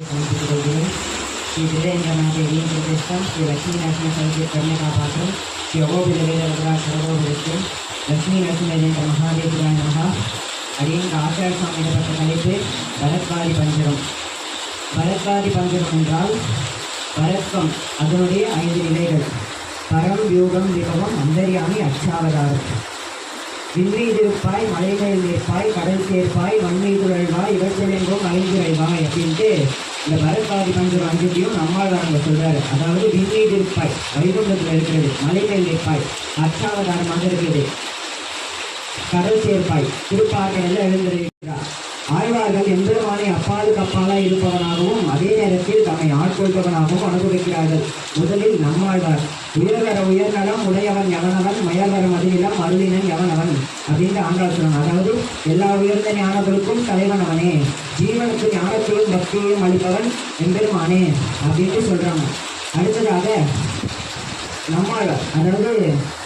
श्री वीरेन्द्रनाथ प्रतिष्ठम श्री लक्ष्मी नरसिंह संगीत करने का पात्र श्री अगोबिलेन्द्र सर्वोबिलित्तम लक्ष्मी नरसिंह महादेव नमः अड़ियन आचार्य स्वामी தலைப்பு பரத்வாதி பஞ்சகம். பரத்வாதி பஞ்சகம் என்றால் பரத்வம், அதனுடைய 5 நிலைகள்: பரம், யூகம், விபவம், அந்தர்யாமி, அச்சாவதாரம். விண்மீதிருப்பாய், மலைமேல் நிற்பாய், கடல் சேர்ப்பாய், மண்மீதுழல்வாய், இவற்றெங்கும் அழிந்துரைவாய் அப்படின்ட்டு இந்த பரத்வாதி பஞ்சகம் 5ஐயும் நம்மாழ்வாங்க சொல்றாரு. அதாவது விண்மீதிருப்பாய் வைகுண்டத்தில் இருக்கிறது, மலைமேல் நிற்பாய் அச்சாவதாரமாக இருக்கிறது, கடல் சேர்ப்பாய் திருப்பார்கடலில் எழுந்திருக்கிறார். ஆழ்வார்கள் எம்பெருமானை அப்பாலுக்கு அப்பாலாய் இருப்பவனாகவும் அதே நேரத்தில் தம்மை ஆட்கொள்பவனாகவும் அனுபவிக்கிறார்கள். முதலில் நம்மாழ்வார் உயர்வர உயர்நலம் உடையவன் எவனவன், மயர்வர மதியிலம் அருளினன் எவனவன் அப்படின்ற ஆண்டாள் சொல்லணும். அதாவது எல்லா உயர்ந்த ஞானங்களுக்கும் தலைவன் அவனே, ஜீவனுக்கு ஞானத்தையும் பக்தியையும் அளிப்பவன் எம்பெருமானே அப்படின்ட்டு சொல்றாங்க. அடுத்ததாக நம்மாழ்வார், அதாவது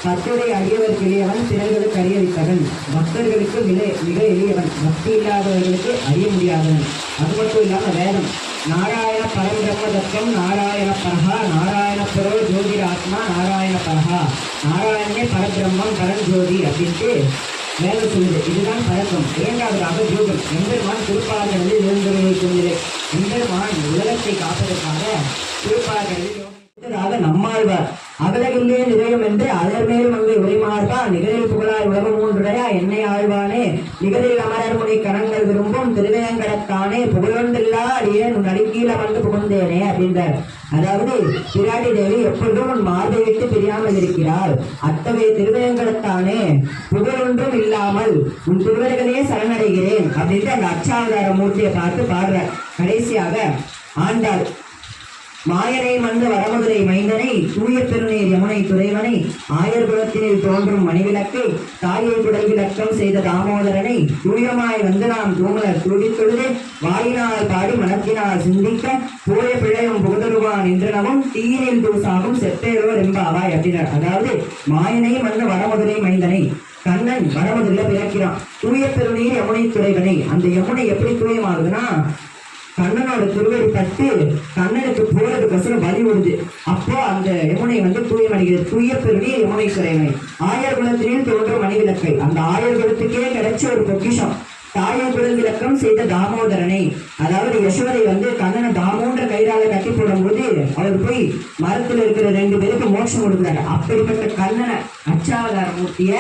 கட்டுரை அடியவருக்கு எளியவன், பிறர்களுக்கு அறியவித்தவன், பக்தர்களுக்கு மிக எளியவன், பக்தி இல்லாதவர்களுக்கு அறிய முடியாதவன். அது மட்டும் இல்லாமல் வேதம் நாராயண பரபிரம்ம தத்துவம், நாராயண பரஹா, நாராயண பரோ ஜோதிராத்மா, நாராயண பரஹா, நாராயணனே பரபிரம்மம் பரஞ்சோதி அப்படின்ட்டு வேதம் சொல்லுது. இதுதான் பரத்தம். இரண்டாவதாக யோகம். எம்பெருமான் திருப்பார்கடலில் எழுந்தருளிக்கும் நிலை. எம்பெருமான் உலகத்தை காப்பதற்காக திருப்பார்கடலில் நம்மாழ்வார் அகலகில்லே நிகழும் என்று அதர் மேல் மங்கை உரைமார்பா, நிகழில் புகழாய் உலகம் மூன்றுடைய என்னை ஆழ்வானே, நிகழில் அமரர் முனை கணங்கள் விரும்பும் திருவேங்கடத்தானே, புகழொன்றில்லா அடியேன் உன் அடிக்கீழ வந்து புகழ்ந்தேனே அப்படின்றார். அதாவது பிராட்டி தேவி எப்பொழுதும் உன் மார்பை விட்டு பிரியாமல் இருக்கிறாள். அத்தகைய திருவேங்கடத்தானே, புகழொன்றும் இல்லாமல் உன் திருவர்களே சரணடைகிறேன் அப்படின்ட்டு அந்த அச்சாவதார மூர்த்தியை பார்த்து பாடுற. கடைசியாக ஆண்டாள் மாயனை மந்து வரமுதுரை மைந்தனை, தூய பெருநீர் யமுனை துறைவனை, ஆயர் குலத்தினில் தோன்றும் மணிவிளக்கை, தாயை குடல் விளக்கம் செய்த தாமோதரனை, தூயமாய் வந்து நாம் தூமலர் துடித்தொழுது வாயினால் பாடி மனத்தினால் சிந்திக்க, போய பிழையும் புகுதருவான் என்றனவும் தீயினில் தூசாகும் செப்பேரோ ரெம்பாவாய் அப்படின்னார். அதாவது மாயனை மந்து வரமுதுரை மைந்தனை, கண்ணன் வரமுதுல பிறக்கிறான். தூய பெருநீர் யமுனை துறைவனை, அந்த யமுனை எப்படி தூயமாகுதுன்னா கண்ணனோட திருவடி பட்டு கண்ணனுக்கு போறதுக்கோசரம் வழி விடுது. அப்போ அந்த யமுனை வந்து தூயமடைகிறது. தூய பெருநீர் யமுனை துறைவனை, ஆயர் குலத்தினில் தோன்றும் மணிவிளக்கை, அந்த ஆயர் குலத்துக்கே கிடைச்ச ஒரு பொக்கிஷம். தாயை குடல் விளக்கம் செய்த தாமோதரனை, அதாவது யசோதை வந்து கண்ணனை தாமோன்ற கயிறால கட்டி போடும் போது அவர் போய் மரத்துல இருக்கிற 2 பேருக்கு மோட்சம் கொடுக்குறாரு. அப்படிப்பட்ட கண்ணனை அச்சாவதார மூர்த்திய